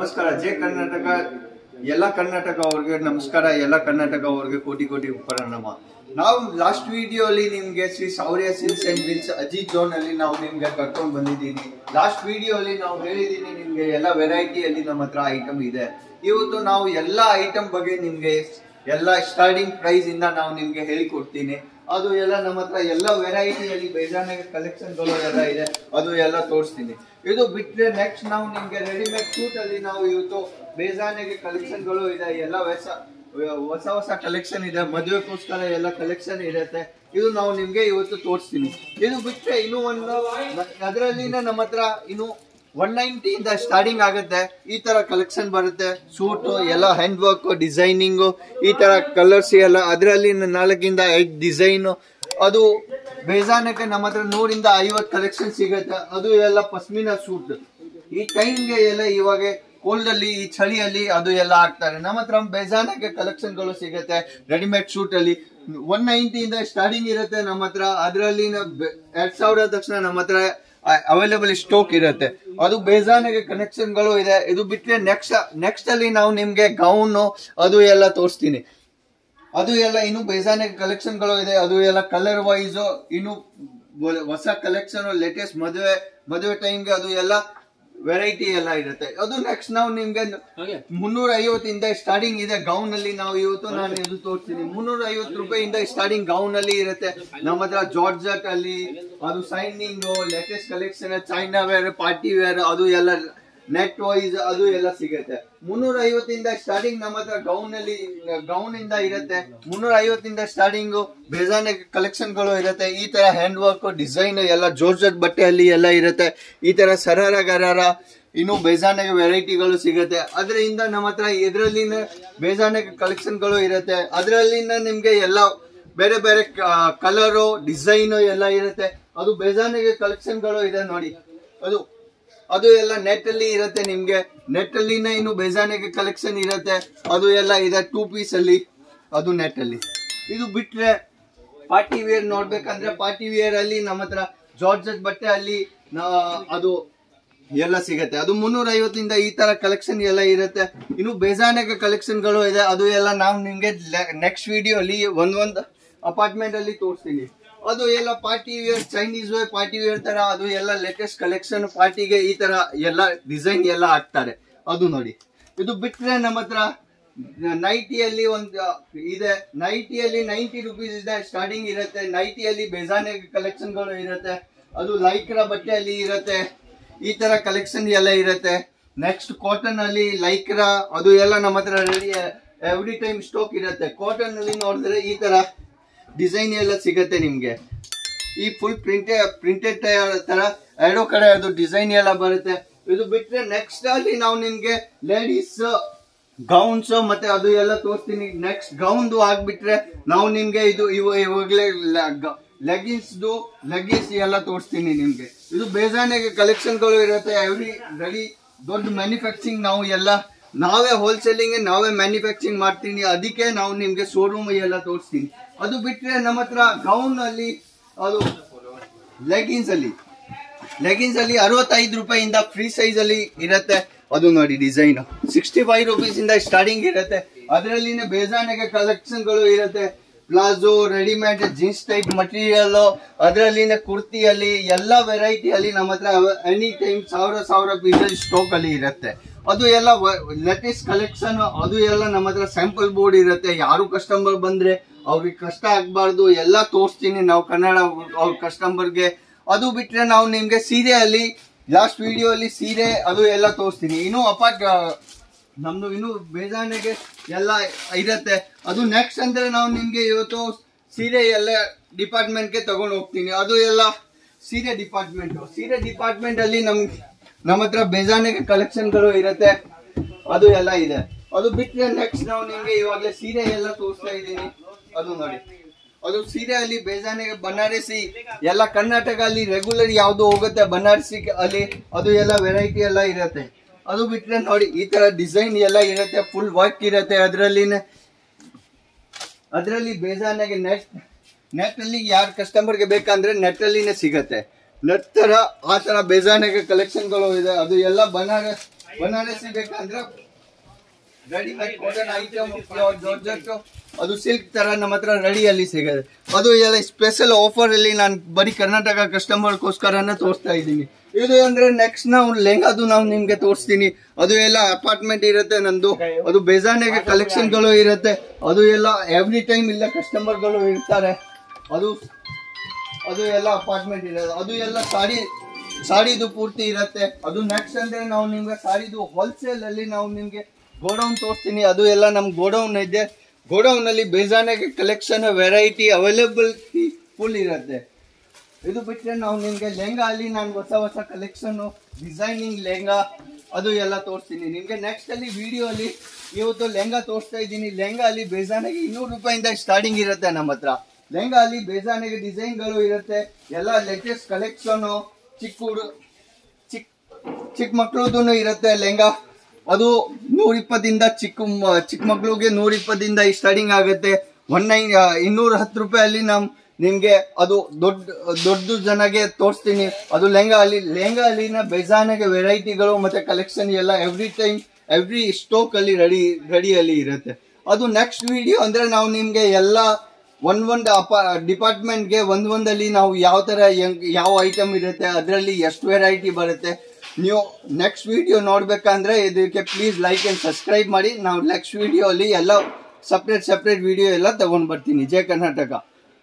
ನಮಸ್ಕಾರ. ಜೈ ಕರ್ನಾಟಕ. ಎಲ್ಲ ಕರ್ನಾಟಕ ಅವ್ರಿಗೆ ನಮಸ್ಕಾರ. ಎಲ್ಲ ಕರ್ನಾಟಕ ಅವ್ರಿಗೆ ಕೋಟಿ ಕೋಟಿ ಪ್ರಣಾಮ. ನಾವು ಲಾಸ್ಟ್ ವಿಡಿಯೋ ಅಲ್ಲಿ ನಿಮ್ಗೆ Shri Shaurya silks and wills Ajith zone ಅಲ್ಲಿ ನಾವು ನಿಮ್ಗೆ ಕರ್ಕೊಂಡು ಬಂದಿದ್ದೀನಿ. ಲಾಸ್ಟ್ ವಿಡಿಯೋ ಅಲ್ಲಿ ನಾವು ಹೇಳಿದೀನಿ ನಿಮ್ಗೆ ಎಲ್ಲ ವೆರೈಟಿಯಲ್ಲಿ ನಮ್ಮ ಹತ್ರ ಐಟಮ್ ಇದೆ. ಇವತ್ತು ನಾವು ಎಲ್ಲ ಐಟಮ್ ಬಗ್ಗೆ ನಿಮ್ಗೆ ಎಲ್ಲ ಸ್ಟಾರ್ಟಿಂಗ್ ಪ್ರೈಸ್ ಇಂದ ನಾವು ನಿಮ್ಗೆ ಹೇಳಿಕೊಡ್ತೀನಿ. ಅದು ಎಲ್ಲ ನಮ್ಮ ಹತ್ರ ಎಲ್ಲ ವೆರೈಟಿಯಲ್ಲಿ ಬೇಜಾನಾಗ ಕಲೆಕ್ಷನ್ ಗಳು ಎಲ್ಲ ಇದೆ, ಅದು ಎಲ್ಲ ತೋರಿಸ್ತೀನಿ. ಇದು ಬಿಟ್ಟರೆ ನೆಕ್ಸ್ಟ್ ನಾವು ನಿಮ್ಗೆ ರೆಡಿಮೇಡ್ ಸೂಟ್ ಅಲ್ಲಿ ನಾವು ಇವತ್ತು ಬೇಜಾನಾಗೆ ಕಲೆಕ್ಷನ್ ಗಳು ಇದೆ. ಎಲ್ಲ ಹೊಸ ಹೊಸ ಕಲೆಕ್ಷನ್ ಇದೆ, ಮದುವೆಗೋಸ್ಕರ ಎಲ್ಲ ಕಲೆಕ್ಷನ್ ಇರುತ್ತೆ. ಇದು ನಾವು ನಿಮ್ಗೆ ಇವತ್ತು ತೋರಿಸ್ತೀನಿ. ಇದು ಬಿಟ್ಟರೆ ಇನ್ನೂ ಒಂದು ಅದರಲ್ಲಿ ನಮ್ಮ ಹತ್ರ ಇನ್ನು 190 ಇಂದ ಸ್ಟಾರ್ಟಿಂಗ್ ಆಗುತ್ತೆ. ಈ ತರ ಕಲೆಕ್ಷನ್ ಬರುತ್ತೆ. ಸೂಟ್ ಎಲ್ಲ ಹ್ಯಾಂಡ್ ವರ್ಕ್ ಡಿಸೈನಿಂಗ್, ಈ ತರ ಕಲರ್ಸ್ ಎಲ್ಲ ಅದರಲ್ಲಿ 4 ಇಂದ 5 ಡಿಸೈನ್. ಅದು ಬೇಜಾನಕ್ಕೆ ನಮ್ಮ ಹತ್ರ 100 ಇಂದ 50 ಕಲೆಕ್ಷನ್ ಸಿಗುತ್ತೆ. ಅದು ಎಲ್ಲ ಪಶ್ಮಿನಾ ಸೂಟ್. ಈ ಟೈಮ್ಗೆ ಎಲ್ಲ ಇವಾಗ ಕೋಲ್ಡ್ ಅಲ್ಲಿ ಈ ಚಳಿಯಲ್ಲಿ ಅದು ಎಲ್ಲ ಹಾಕ್ತಾರೆ. ನಮ್ಮ ಹತ್ರ ಬೇಜಾನಕ್ಕೆ ಕಲೆಕ್ಷನ್ ಗಳು ಸಿಗುತ್ತೆ. ರೆಡಿಮೇಡ್ ಸೂಟ್ ಅಲ್ಲಿ 190 ಇಂದ ಸ್ಟಾರ್ಟಿಂಗ್ ಇರುತ್ತೆ ನಮ್ಮ ಹತ್ರ. ಅದರಲ್ಲಿ 2000 ತಕ್ಷಣ ನಮ್ಮ ಹತ್ರ ಅವೈಲೇಬಲ್ ಸ್ಟಾಕ್ ಇರುತ್ತೆ. ಅದು ಬೇಜಾನಾಗೆ ಕನೆಕ್ಷನ್ ಗಳು ಇದೆ. ಇದು ಬಿಟ್ಟರೆ ನೆಕ್ಸ್ಟ್ ಅಲ್ಲಿ ನಾವು ನಿಮ್ಗೆ ಗೌನ್ ಅದು ಎಲ್ಲ ತೋರಿಸ್ತೀನಿ. ಅದು ಎಲ್ಲ ಇನ್ನು ಬೇಜಾನಾಗೆ ಕಲೆಕ್ಷನ್ ಗಳು ಇದೆ. ಅದು ಎಲ್ಲ ಕಲರ್ ವೈಸ್ ಇನ್ನು ಹೊಸ ಕಲೆಕ್ಷನ್, ಲೇಟೆಸ್ಟ್ ಮದುವೆ ಟೈಮ್ಗೆ ಅದು ಎಲ್ಲ ವೆರೈಟಿ ಎಲ್ಲ ಇರುತ್ತೆ. ಅದು ನೆಕ್ಸ್ಟ್ ನಾವು ನಿಮ್ಗೆ 350 ಇಂದ ಸ್ಟಾರ್ಟಿಂಗ್ ಇದೆ ಗೌನ್ ಅಲ್ಲಿ. ನಾವು ಇವತ್ತು ನಾನು ಇದು ತೋರಿಸ್ತೀನಿ. 350 ರೂಪಾಯಿಂದ ಸ್ಟಾರ್ಟಿಂಗ್ ಗೌನ್ ಅಲ್ಲಿ ಇರುತ್ತೆ ನಮ್ಮ ಹತ್ರ. ಜಾರ್ಜೆಟ್ ಅಲ್ಲಿ ಅದು shining latest collection, China wear, party wear, ಅದು ಎಲ್ಲ ನೆಟ್ ವೈಸ್ ಅದು ಎಲ್ಲ ಸಿಗುತ್ತೆ. 350 ಇಂದ ಸ್ಟಾರ್ಟಿಂಗ್ ನಮ್ಮ ಹತ್ರ ಗೌನ್ ಇಂದ ಇರುತ್ತೆ. 350 ಇಂದ ಸ್ಟಾರ್ಟಿಂಗ್ ಬೇಜಾನೆ ಕಲೆಕ್ಷನ್ ಗಳು ಇರುತ್ತೆ. ಈ ತರ ಹ್ಯಾಂಡ್ ವರ್ಕ್ ಡಿಸೈನ್ ಎಲ್ಲ ಜಾರ್ಜೆಟ್ ಬಟ್ಟೆಯಲ್ಲಿ ಎಲ್ಲ ಇರುತ್ತೆ. ಈ ತರ ಸರಾರ ಗರಾರ ಇನ್ನು ಬೇಜಾನಾಗ ವೆರೈಟಿಗಳು ಸಿಗುತ್ತೆ. ಅದರಿಂದ ನಮ್ಮ ಹತ್ರ ಇದರಲ್ಲಿನ ಬೇಜಾನಾಗ ಕಲೆಕ್ಷನ್ ಗಳು ಇರುತ್ತೆ. ಅದರಲ್ಲಿನ ನಿಮ್ಗೆ ಎಲ್ಲ ಬೇರೆ ಬೇರೆ ಕಲರು ಡಿಸೈನ್ ಎಲ್ಲ ಇರುತ್ತೆ. ಅದು ಬೇಜಾನಾಗ ಕಲೆಕ್ಷನ್ ಗಳು ಇದೆ ನೋಡಿ. ಅದು ಎಲ್ಲ ನೆಟ್ ಅಲ್ಲಿ ಇರುತ್ತೆ. ನಿಮ್ಗೆ ನೆಟ್ ಅಲ್ಲಿನ ಇನ್ನು ಬೇಜಾನಾಗೆ ಕಲೆಕ್ಷನ್ ಇರುತ್ತೆ. ಅದು ಎಲ್ಲ ಇದೆ 2 ಪೀಸ್ ಅಲ್ಲಿ, ಅದು ನೆಟ್ ಅಲ್ಲಿ. ಇದು ಬಿಟ್ರೆ ಪಾರ್ಟಿ ವೇರ್ ನೋಡ್ಬೇಕಂದ್ರೆ ಪಾರ್ಟಿ ವೇರ್ ಅಲ್ಲಿ ನಮ್ಮ ಹತ್ರ ಜಾರ್ಜೆಟ್ ಬಟ್ಟೆ ಅಲ್ಲಿ ಅದು ಎಲ್ಲ ಸಿಗುತ್ತೆ. ಅದು 350 ಇಂದ ಈ ತರ ಕಲೆಕ್ಷನ್ ಎಲ್ಲ ಇರುತ್ತೆ. ಇನ್ನು ಬೇಜಾನಾಗೆ ಕಲೆಕ್ಷನ್ ಗಳು ಇದೆ. ಅದು ಎಲ್ಲ ನಾವು ನಿಮ್ಗೆ ನೆಕ್ಸ್ಟ್ ವಿಡಿಯೋ ಅಲ್ಲಿ ಒಂದೊಂದು ಅಪಾರ್ಟ್ಮೆಂಟ್ ಅಲ್ಲಿ ತೋರಿಸ್ತೀನಿ. ಅದು ಎಲ್ಲ party wear, Chinese wear party wear ತರ ಅದು ಎಲ್ಲ ಲೇಟೆಸ್ಟ್ ಕಲೆಕ್ಷನ್. ಪಾರ್ಟಿಗೆ ಈ ತರ ಎಲ್ಲ ಡಿಸೈನ್ ಎಲ್ಲ ಹಾಕ್ತಾರೆ, ಅದು ನೋಡಿ. ಇದು ಬಿಟ್ರೆ ನಮ್ಮ ಹತ್ರ ನೈಟಿಯಲ್ಲಿ ಒಂದು ಇದೆ. ನೈಟಿಯಲ್ಲಿ 90 ರೂಪೀಸ್ ಇದೆ ಸ್ಟಾರ್ಟಿಂಗ್ ಇರುತ್ತೆ. ನೈಟಿಯಲ್ಲಿ ಬೇಜಾನೆ ಕಲೆಕ್ಷನ್ ಗಳು ಇರುತ್ತೆ. ಅದು ಲೈಕ್ರಾ ಬಟ್ಟೆಯಲ್ಲಿ ಇರುತ್ತೆ. ಈ ತರ ಕಲೆಕ್ಷನ್ ಎಲ್ಲ ಇರುತ್ತೆ. ನೆಕ್ಸ್ಟ್ ಕಾಟನ್ ಅಲ್ಲಿ ಲೈಕ್ರಾ ಅದು ಎಲ್ಲ ನಮ್ಮ ಹತ್ರ ರೆಡಿ ಎವ್ರಿ ಟೈಮ್ ಸ್ಟಾಕ್ ಇರುತ್ತೆ. ಕಾಟನ್ ಅಲ್ಲಿ ನೋಡಿದ್ರೆ ಈ ತರ ಡಿಸೈನ್ ಎಲ್ಲ ಸಿಗತ್ತೆ ನಿಮ್ಗೆ. ಈ ಫುಲ್ ಪ್ರಿಂಟೆಡ್ ತರ ಎರಡೂ ಕಡೆ ಅದು ಡಿಸೈನ್ ಎಲ್ಲ ಬರುತ್ತೆ. ಇದು ಬಿಟ್ರೆ ನೆಕ್ಸ್ಟ್ ಅಲ್ಲಿ ನಾವು ನಿಮ್ಗೆ ಲೇಡೀಸ್ ಗೌನ್ಸ್ ಮತ್ತೆ ಅದು ಎಲ್ಲ ತೋರಿಸ್ತೀನಿ. ನೆಕ್ಸ್ಟ್ ಗೌನ್ ಆಗ್ಬಿಟ್ರೆ ನಾವು ನಿಮ್ಗೆ ಇದು ಇವಾಗಲೇ ಲೆಗಿನ್ಸ್ ಎಲ್ಲ ತೋರಿಸ್ತೀನಿ ನಿಮ್ಗೆ. ಇದು ಬೇಜಾನಾಗೆ ಕಲೆಕ್ಷನ್ ಗಳು ಇರುತ್ತೆ. ರೆಡಿ ದೊಡ್ಡ ಮ್ಯಾನುಫ್ಯಾಕ್ಚರಿಂಗ್ ನಾವು ಎಲ್ಲ ನಾವೇ ಹೋಲ್ಸೇಲಿಂಗ್ ನಾವೇ ಮ್ಯಾನುಫ್ಯಾಕ್ಚರಿಂಗ್ ಮಾಡ್ತೀನಿ. ಅದಕ್ಕೆ ನಾವು ನಿಮ್ಗೆ ಶೋರೂಮ್ ಎಲ್ಲ ತೋರಿಸ್ತೀನಿ. ಅದು ಬಿಟ್ರೆ ನಮ್ಮ ಹತ್ರ ಗೌನ್ ಅಲ್ಲಿ ಅದು ಲೆಗಿನ್ಸ್ ಅಲ್ಲಿ 65 ರೂಪಾಯಿಂದ ಫ್ರೀ ಸೈಜ್ ಅಲ್ಲಿ ಇರುತ್ತೆ. ಅದು ನೋಡಿ ಡಿಸೈನ್ 65 ರೂಪೀಸ್ ಇಂದ ಸ್ಟಾರ್ಟಿಂಗ್ ಇರುತ್ತೆ. ಅದರಲ್ಲಿನೇ ಬೇಜಾನಾಗೆ ಕಲೆಕ್ಷನ್ ಗಳು ಇರುತ್ತೆ. Palazzo, readymade jeans type material, ಅದರಲ್ಲಿನ ಕುರ್ತಿಯಲ್ಲಿ ಎಲ್ಲ ವೆರೈಟಿಯಲ್ಲಿ ನಮ್ಮ ಹತ್ರ ಎನಿ ಟೈಮ್ ಸಾವಿರ ಪೀಸಲ್ಲಿ ಸ್ಟಾಕ್ ಅಲ್ಲಿ ಇರುತ್ತೆ. ಅದು ಎಲ್ಲ ಲೇಟೆಸ್ಟ್ ಕಲೆಕ್ಷನ್. ಅದು ಎಲ್ಲ ನಮ್ಮ ಹತ್ರ ಸ್ಯಾಂಪಲ್ ಬೋರ್ಡ್ ಇರುತ್ತೆ. ಯಾರು ಕಸ್ಟಮರ್ ಬಂದ್ರೆ ಅವ್ರಿಗೆ ಕಷ್ಟ ಆಗ್ಬಾರ್ದು, ಎಲ್ಲ ತೋರಿಸ್ತೀನಿ ನಾವು ಕನ್ನಡ ಅವ್ರ ಕಸ್ಟಮರ್ಗೆ. ಅದು ಬಿಟ್ರೆ ನಾವು ನಿಮ್ಗೆ ಸೀರೆ ಅಲ್ಲಿ ಲಾಸ್ಟ್ ವಿಡಿಯೋ ಅಲ್ಲಿ ಸೀರೆ ಅದು ಎಲ್ಲ ತೋರಿಸ್ತೀನಿ. ನಮ್ದು ಇನ್ನು ಬೇಜಾನಾಗೆ ಎಲ್ಲ ಇರುತ್ತೆ. ಅದು ನೆಕ್ಸ್ಟ್ ಅಂದ್ರೆ ನಾವು ನಿಮ್ಗೆ ಇವತ್ತು ಸೀರೆ ಎಲ್ಲ ಡಿಪಾರ್ಟ್ಮೆಂಟ್ಗೆ ತಗೊಂಡು ಹೋಗ್ತೀನಿ. ಅದು ಎಲ್ಲ ಸೀರೆ ಡಿಪಾರ್ಟ್ಮೆಂಟ್ ಅಲ್ಲಿ ನಮ್ಮ ಹತ್ರ ಬೇಜಾನಾಗೆ ಕಲೆಕ್ಷನ್ ಗಳು ಇರುತ್ತೆ. ಅದು ಎಲ್ಲ ಇದೆ. ಅದು ಬಿಟ್ಟರೆ ನೆಕ್ಸ್ಟ್ ನಾವು ನಿಮ್ಗೆ ಇವಾಗಲೇ ಸೀರೆ ಎಲ್ಲ ತೋರಿಸ್ತಾ ಇದ್ದೀನಿ. ಅದು ನೋಡಿ, ಅದು ಸೀರೆ ಅಲ್ಲಿ ಬೇಜಾನಾಗೆ ಬನಾರಸಿ ಎಲ್ಲ ಕರ್ನಾಟಕ ಅಲ್ಲಿ ರೆಗ್ಯುಲರ್ ಯಾವ್ದು ಹೋಗುತ್ತೆ ಬನಾರಸಿ ಅಲ್ಲಿ ಅದು ಎಲ್ಲ ವೆರೈಟಿ ಎಲ್ಲ ಇರುತ್ತೆ. ಅದು ಬಿಟ್ರೆ ನೋಡಿ ಈ ತರ ಡಿಸೈನ್ ಎಲ್ಲ ಇರುತ್ತೆ. ಫುಲ್ ವರ್ಕ್ ಇರುತ್ತೆ. ಅದರಲ್ಲಿ ಬೇಜಾನಾಗೆ ನೆಟ್ ಅಲ್ಲಿ ಯಾರು ಕಸ್ಟಮರ್ಗೆ ಬೇಕಂದ್ರೆ ನೆಟ್ ಅಲ್ಲಿನೇ ಸಿಗತ್ತೆ. ನೆಟ್ ತರ ಆ ತರ ಬೇಜಾನಾಗೆ ಕಲೆಕ್ಷನ್ ಗಳು ಇದೆ. ಅದು ಎಲ್ಲ ಬನಾರಸಿ ಬೇಕಂದ್ರೆ ರೆಡಿಮೇಡ್ ಕಾಟನ್ ಐಟಮ್ ಜಾರ್ಜೆಟ್ ಅದು ಸಿಲ್ಕ್ ತರ ನಮ್ಮ ಹತ್ರ ರೆಡಿಯಲ್ಲಿ ಸಿಗುತ್ತೆ. ಅದು ಎಲ್ಲ ಸ್ಪೆಷಲ್ ಆಫರ್ ಅಲ್ಲಿ ನಾನು ಬರೀ ಕರ್ನಾಟಕ ಕಸ್ಟಮರ್ಗೋಸ್ಕರನೇ ತೋರಿಸ್ತಾ ಇದ್ದೀನಿ. ಇದು ಅಂದ್ರೆ ನೆಕ್ಸ್ಟ್ ನಾವು ಲೆಹಂಗಾದು ನಾವು ನಿಮ್ಗೆ ತೋರಿಸ್ತೀನಿ. ಅದು ಎಲ್ಲ ಅಪಾರ್ಟ್ಮೆಂಟ್ ಇರುತ್ತೆ ನಂದು, ಅದು ಬೇಜಾನೆಗೆ ಕಲೆಕ್ಷನ್ ಗಳು ಇರುತ್ತೆ. ಅದು ಎಲ್ಲ ಎವ್ರಿ ಟೈಮ್ ಇಲ್ಲ ಕಸ್ಟಮರ್ಗಳು ಇರ್ತಾರೆ. ಅದು ಎಲ್ಲ ಅಪಾರ್ಟ್ಮೆಂಟ್ ಇರುತ್ತೆ. ಅದು ಎಲ್ಲ ಸಾಡಿದು ಪೂರ್ತಿ ಇರುತ್ತೆ. ಅದು ನೆಕ್ಸ್ಟ್ ಅಂದ್ರೆ ನಾವು ನಿಮ್ಗೆ ಸಾಡಿದು ಹೋಲ್ಸೇಲ್ ಅಲ್ಲಿ ನಾವು ನಿಮ್ಗೆ ಗೋಡೌನ್ ತೋರಿಸ್ತೀನಿ. ಅದು ಎಲ್ಲ ನಮ್ ಗೋಡೌನ್ ಇದೆ. ಗೋಡೌನ್ ಅಲ್ಲಿ ಬೇಜಾನೆಗೆ ಕಲೆಕ್ಷನ್ ವೆರೈಟಿ ಅವೈಲೇಬಲ್ ಫುಲ್ ಇರುತ್ತೆ. ಇದು ಬಿಟ್ಟರೆ ನಾವು ನಿಮ್ಗೆ ಲೆಹಂಗಾ ಅಲ್ಲಿ ನಾನು ಹೊಸ ಕಲೆಕ್ಷನ್ ಡಿಸೈನಿಂಗ್ ಲೆಹಂಗಾ ಅದು ಎಲ್ಲ ತೋರಿಸ್ತೀನಿ ನಿಮ್ಗೆ. ನೆಕ್ಸ್ಟ್ ಅಲ್ಲಿ ವಿಡಿಯೋ ಅಲ್ಲಿ ಇವತ್ತು ಲೆಹಂಗಾ ತೋರಿಸ್ತಾ ಇದ್ದೀನಿ. ಲೆಹಂಗಾ ಅಲ್ಲಿ ಬೇಜಾನೆಗೆ 200 ರೂಪಾಯಿಂದ ಸ್ಟಾರ್ಟಿಂಗ್ ಇರುತ್ತೆ ನಮ್ಮ ಹತ್ರ. ಲೆಹಂಗಾ ಅಲ್ಲಿ ಬೇಜಾನೆಗೆ ಡಿಸೈನ್ ಗಳು ಇರುತ್ತೆ. ಎಲ್ಲ ಲೇಟೆಸ್ಟ್ ಕಲೆಕ್ಷನ್ ಚಿಕ್ಕ ಮಕ್ಕಳದು ಇರುತ್ತೆ ಲೆಹಂಗಾ. ಅದು 120ದಿಂದ ಚಿಕ್ಕ ಮಕ್ಳಿಗೆ 120ದಿಂದ ಸ್ಟಾರ್ಟಿಂಗ್ ಆಗುತ್ತೆ. 210 ರೂಪಾಯಲ್ಲಿ ನಿಮ್ಗೆ ಅದು ದೊಡ್ಡ ಜನಗೆ ತೋರಿಸ್ತೀನಿ. ಅದು ಲೆಹಂಗಾ ಅಲ್ಲಿನ ಬೇಜಾನೆಗೆ ವೆರೈಟಿಗಳು ಮತ್ತೆ ಕಲೆಕ್ಷನ್ ಎಲ್ಲ ಎವ್ರಿ ಸ್ಟೋಕ್ ಅಲ್ಲಿ ರೆಡಿಯಲ್ಲಿ ಇರುತ್ತೆ. ಅದು ನೆಕ್ಸ್ಟ್ ವಿಡಿಯೋ ಅಂದ್ರೆ ನಾವು ನಿಮ್ಗೆ ಎಲ್ಲ ಒಂದೊಂದು ಡಿಪಾರ್ಟ್ಮೆಂಟ್ಗೆ ಒಂದೊಂದಲ್ಲಿ ನಾವು ಯಾವ ಐಟಮ್ ಇರುತ್ತೆ, ಅದರಲ್ಲಿ ಎಷ್ಟು ವೆರೈಟಿ ಬರುತ್ತೆ. ನೀವು ನೆಕ್ಸ್ಟ್ ವಿಡಿಯೋ ನೋಡ್ಬೇಕಂದ್ರೆ ಇದಕ್ಕೆ ಪ್ಲೀಸ್ ಲೈಕ್ ಅಂಡ್ ಸಬ್ಸ್ಕ್ರೈಬ್ ಮಾಡಿ. ನಾವು ನೆಕ್ಸ್ಟ್ ವಿಡಿಯೋ ಅಲ್ಲಿ ಎಲ್ಲ ಸಪ್ರೇಟ್ ವಿಡಿಯೋ ಎಲ್ಲ ತಗೊಂಡ್ ಬರ್ತೀನಿ. ಜೈ ಕರ್ನಾಟಕ.